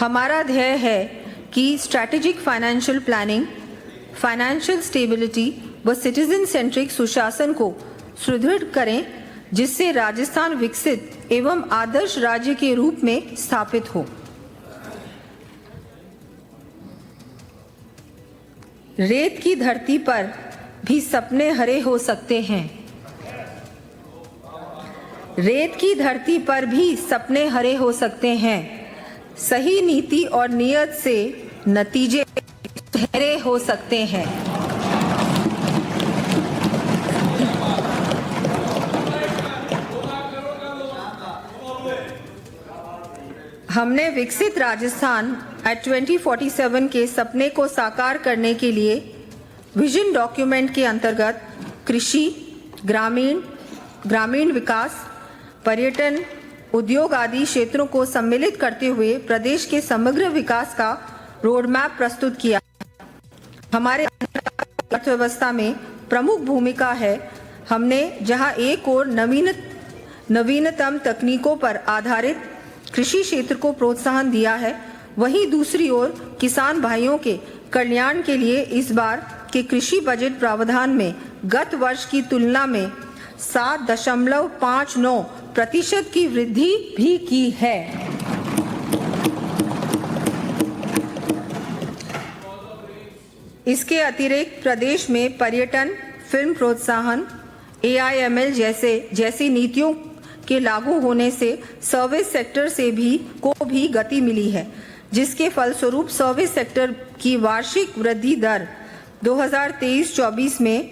हमारा ध्येय है कि strategic financial planning, financial stability व सिटीजन सेंट्रिक सुशासन को सुदृढ़ करें, जिससे राजस्थान विकसित एवं आदर्श राज्य के रूप में स्थापित हो। रेत की धरती पर भी सपने हरे हो सकते हैं। रेत की धरती पर भी सपने हरे हो सकते हैं। सही नीति और नियत से नतीजे सुनहरे हो सकते हैं। हमने विकसित राजस्थान एट 2047 के सपने को साकार करने के लिए विजन डॉक्यूमेंट के अंतर्गत कृषि, ग्रामीण विकास, पर्यटन, उद्योग आदि क्षेत्रों को सम्मिलित करते हुए प्रदेश के समग्र विकास का रोड मैप प्रस्तुत किया। हमारे अर्थव्यवस्था में प्रमुख भूमिका है। हमने जहां एक ओर नवीनतम तकनीकों पर आधारित कृषि क्षेत्र को प्रोत्साहन दिया है, वहीं दूसरी ओर किसान भाइयों के कल्याण के लिए इस बार के कृषि बजट प्रावधान में गत वर्ष की तुलना में 7.59% की वृद्धि भी की है। इसके अतिरिक्त प्रदेश में पर्यटन, फिल्म प्रोत्साहन, AIML जैसी नीतियों के लागू होने से सर्विस सेक्टर से भी गति मिली है, जिसके फलस्वरूप सर्विस सेक्टर की वार्षिक वृद्धि दर 2023-24 में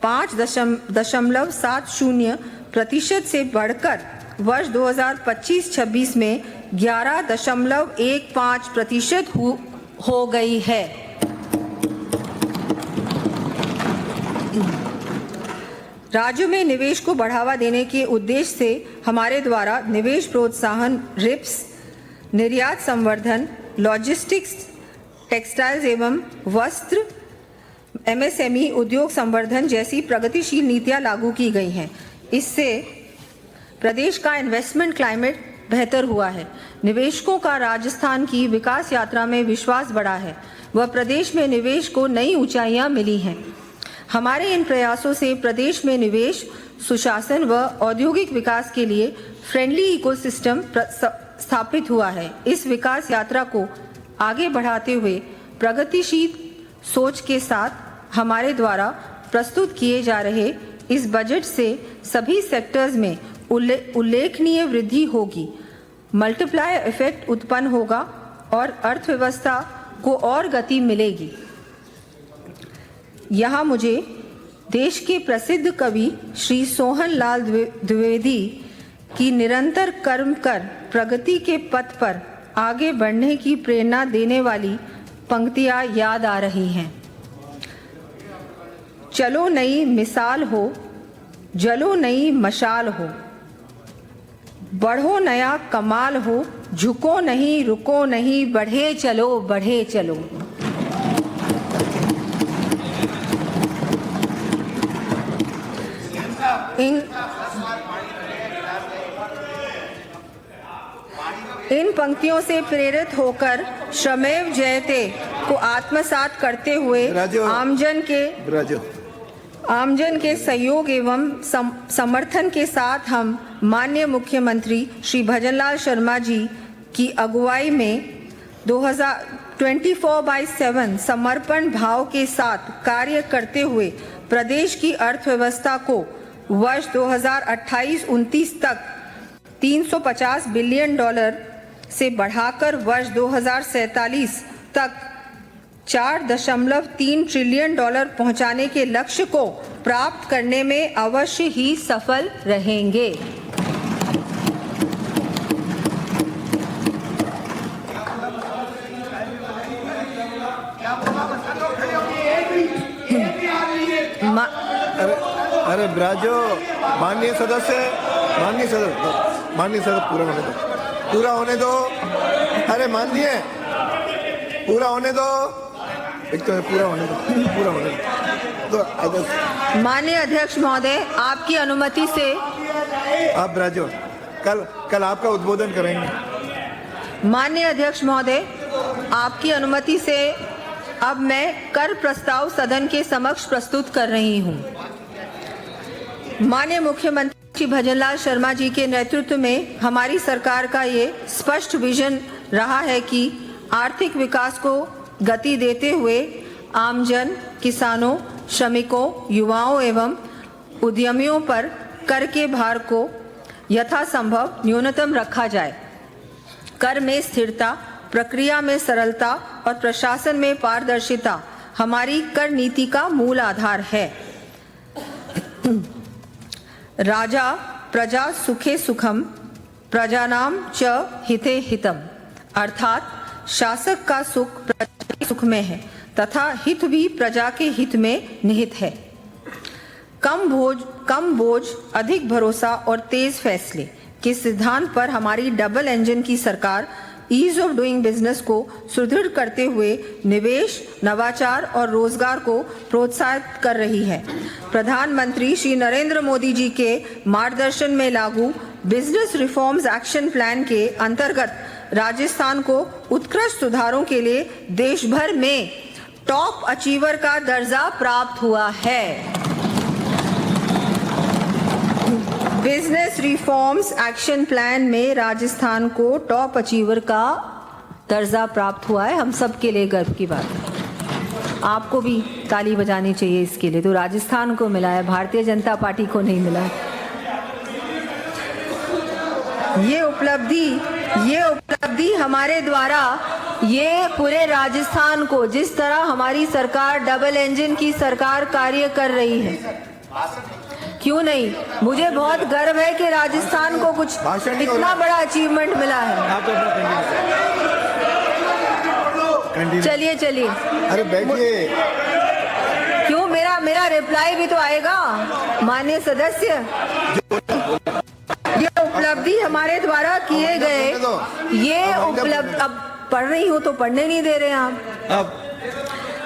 5.70% से बढ़कर वर्ष 2025-26 में 11.15% हो गई है। राज्यों में निवेश को बढ़ावा देने के उद्देश्य से हमारे द्वारा निवेश प्रोत्साहन, रिप्स, निर्यात संवर्धन, लॉजिस्टिक्स, टेक्सटाइल्स एवं वस्त्र, MSME उद्योग संवर्धन जैसी प्रगतिशील नीतियां लागू की गई हैं। इससे प्रदेश का इन्वेस्टमेंट क्लाइमेट बेहतर हुआ है। निवेशकों का राजस्थान की विकास यात्रा में विश्वास बढ़ा है व प्रदेश में निवेश को नई ऊंचाइयां मिली हैं। हमारे इन प्रयासों से प्रदेश में निवेश, सुशासन व औद्योगिक विकास के लिए फ्रेंडली इकोसिस्टम स्थापित हुआ है। इस विकास यात्रा को आगे बढ़ाते हुए प्रगतिशील सोच के साथ हमारे द्वारा प्रस्तुत किए जा रहे इस बजट से सभी सेक्टर्स में उल्लेखनीय वृद्धि होगी, मल्टीप्लायर इफेक्ट उत्पन्न होगा और अर्थव्यवस्था को और गति मिलेगी। यहाँ मुझे देश के प्रसिद्ध कवि श्री सोहन लाल द्विवेदी की निरंतर कर्म कर प्रगति के पथ पर आगे बढ़ने की प्रेरणा देने वाली पंक्तियाँ याद आ रही हैं। चलो नई मिसाल हो, जलो नई मशाल हो, बढ़ो नया कमाल हो, झुको नहीं, रुको नहीं, बढ़े चलो, बढ़े चलो। इन पंक्तियों से प्रेरित होकर श्रमेव जयते को आत्मसात करते हुए आमजन के सहयोग एवं समर्थन के साथ हम माननीय मुख्यमंत्री श्री भजनलाल शर्मा जी की अगुवाई में 24/7 समर्पण भाव के साथ कार्य करते हुए प्रदेश की अर्थव्यवस्था को वर्ष 2028-29 तक $350 बिलियन से बढ़ाकर वर्ष 2047 तक $4.3 ट्रिलियन पहुंचाने के लक्ष्य को प्राप्त करने में अवश्य ही सफल रहेंगे। अरे ब्राजो, माननीय सदस्य पूरा होने दो। अरे माननीय पूरा होने दो, एक तो पूरा होने दो। माननीय अध्यक्ष महोदय, आपकी अनुमति से आप ब्राजो कल आपका उद्बोधन करेंगे। माननीय अध्यक्ष महोदय, आपकी अनुमति से अब मैं कर प्रस्ताव सदन के समक्ष प्रस्तुत कर रही हूं। माननीय मुख्यमंत्री श्री भजनलाल शर्मा जी के नेतृत्व में हमारी सरकार का ये स्पष्ट विजन रहा है कि आर्थिक विकास को गति देते हुए आमजन, किसानों, श्रमिकों, युवाओं एवं उद्यमियों पर कर के भार को यथासंभव न्यूनतम रखा जाए। कर में स्थिरता, प्रक्रिया में सरलता और प्रशासन में पारदर्शिता हमारी कर नीति का मूल आधार है। राजा प्रजा सुखे सुखम, प्रजानाम च हिते हितम, अर्थात शासक का सुख प्रजा के सुख में है तथा हित भी प्रजा के हित में निहित है। कम बोझ, अधिक भरोसा और तेज फैसले के सिद्धांत पर हमारी डबल इंजन की सरकार ईज ऑफ डूइंग बिजनेस को सुदृढ़ करते हुए निवेश, नवाचार और रोजगार को प्रोत्साहित कर रही है। प्रधानमंत्री श्री नरेंद्र मोदी जी के मार्गदर्शन में लागू बिजनेस रिफॉर्म्स एक्शन प्लान के अंतर्गत राजस्थान को उत्कृष्ट सुधारों के लिए देश भर में टॉप अचीवर का दर्जा प्राप्त हुआ है। बिजनेस रिफॉर्म्स एक्शन प्लान में राजस्थान को टॉप अचीवर का दर्जा प्राप्त हुआ है। हम सब के लिए गर्व की बात है। आपको भी ताली बजानी चाहिए इसके लिए। तो राजस्थान को मिला है, भारतीय जनता पार्टी को नहीं मिला। ये उपलब्धि हमारे द्वारा ये पूरे राजस्थान को, जिस तरह हमारी सरकार डबल इंजन की सरकार कार्य कर रही है, क्यों नहीं, मुझे बहुत गर्व है कि राजस्थान को कुछ इतना बड़ा अचीवमेंट मिला है। चलिए अरे बैठिए। क्यों, मेरा रिप्लाई भी तो आएगा माननीय सदस्य। ये उपलब्धि हमारे द्वारा किए गए, ये उपलब्धि, अब पढ़ रही हूँ तो पढ़ने नहीं दे रहे हैं आप।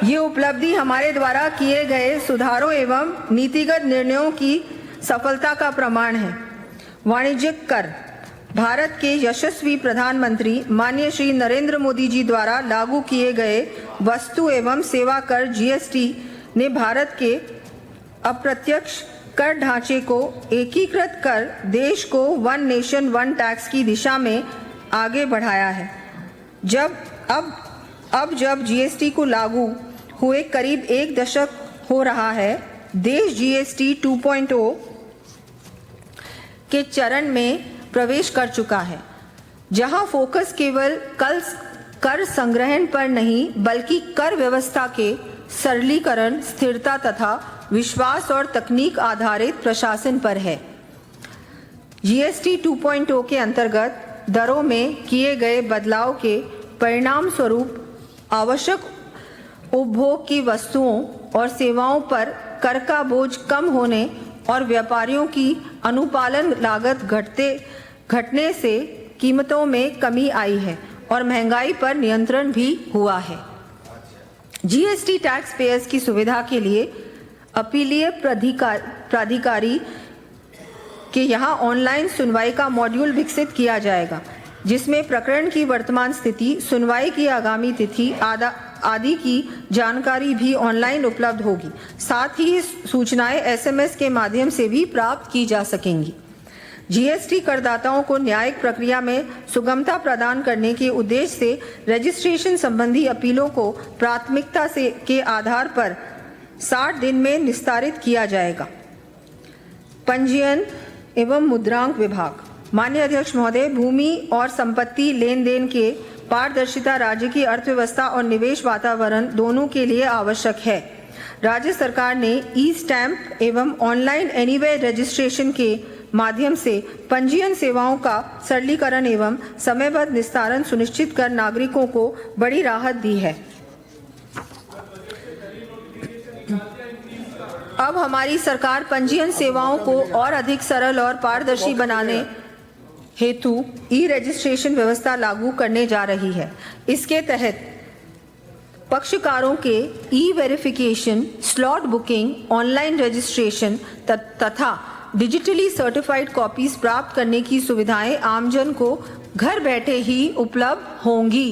ये उपलब्धि हमारे द्वारा किए गए सुधारों एवं नीतिगत निर्णयों की सफलता का प्रमाण है। वाणिज्यिक कर भारत के यशस्वी प्रधानमंत्री माननीय श्री नरेंद्र मोदी जी द्वारा लागू किए गए वस्तु एवं सेवा कर जीएसटी ने भारत के अप्रत्यक्ष कर ढांचे को एकीकृत कर देश को वन नेशन वन टैक्स की दिशा में आगे बढ़ाया है। अब जब जीएसटी को लागू हुए करीब एक दशक हो रहा है, देश जीएसटी 2.0 के चरण में प्रवेश कर चुका है, जहां फोकस केवल कर संग्रहण पर नहीं बल्कि कर व्यवस्था के सरलीकरण, स्थिरता तथा विश्वास और तकनीक आधारित प्रशासन पर है। जीएसटी 2.0 के अंतर्गत दरों में किए गए बदलाव के परिणाम स्वरूप आवश्यक उपभोग की वस्तुओं और सेवाओं पर कर का बोझ कम होने और व्यापारियों की अनुपालन लागत घटने से कीमतों में कमी आई है और महंगाई पर नियंत्रण भी हुआ है। जीएसटी टैक्स पेयर्स की सुविधा के लिए अपीलीय प्राधिकारी के यहाँ ऑनलाइन सुनवाई का मॉड्यूल विकसित किया जाएगा, जिसमें प्रकरण की वर्तमान स्थिति, सुनवाई की आगामी तिथि आदि की जानकारी भी ऑनलाइन उपलब्ध होगी। साथ ही सूचनाएं एसएमएस के माध्यम से भी प्राप्त की जा सकेंगी। जीएसटी करदाताओं को न्यायिक प्रक्रिया में सुगमता प्रदान करने के उद्देश्य से रजिस्ट्रेशन संबंधी अपीलों को प्राथमिकता के आधार पर 60 दिन में निस्तारित किया जाएगा। पंजीयन एवं मुद्रांक विभाग। माननीय अध्यक्ष महोदय, भूमि और संपत्ति लेन देन के पारदर्शिता राज्य की अर्थव्यवस्था और निवेश वातावरण दोनों के लिए आवश्यक है। राज्य सरकार ने ई स्टैंप एवं ऑनलाइन एनीवेयर रजिस्ट्रेशन के माध्यम से पंजीयन सेवाओं का सरलीकरण एवं समयबद्ध निस्तारण सुनिश्चित कर नागरिकों को बड़ी राहत दी है। अब हमारी सरकार पंजीयन सेवाओं को और अधिक सरल और पारदर्शी बनाने हेतु ई रजिस्ट्रेशन व्यवस्था लागू करने जा रही है। इसके तहत पक्षकारों के e verification, slot booking, online registration तथा डिजिटली सर्टिफाइड कॉपीज प्राप्त करने की सुविधाएं आमजन को घर बैठे ही उपलब्ध होंगी।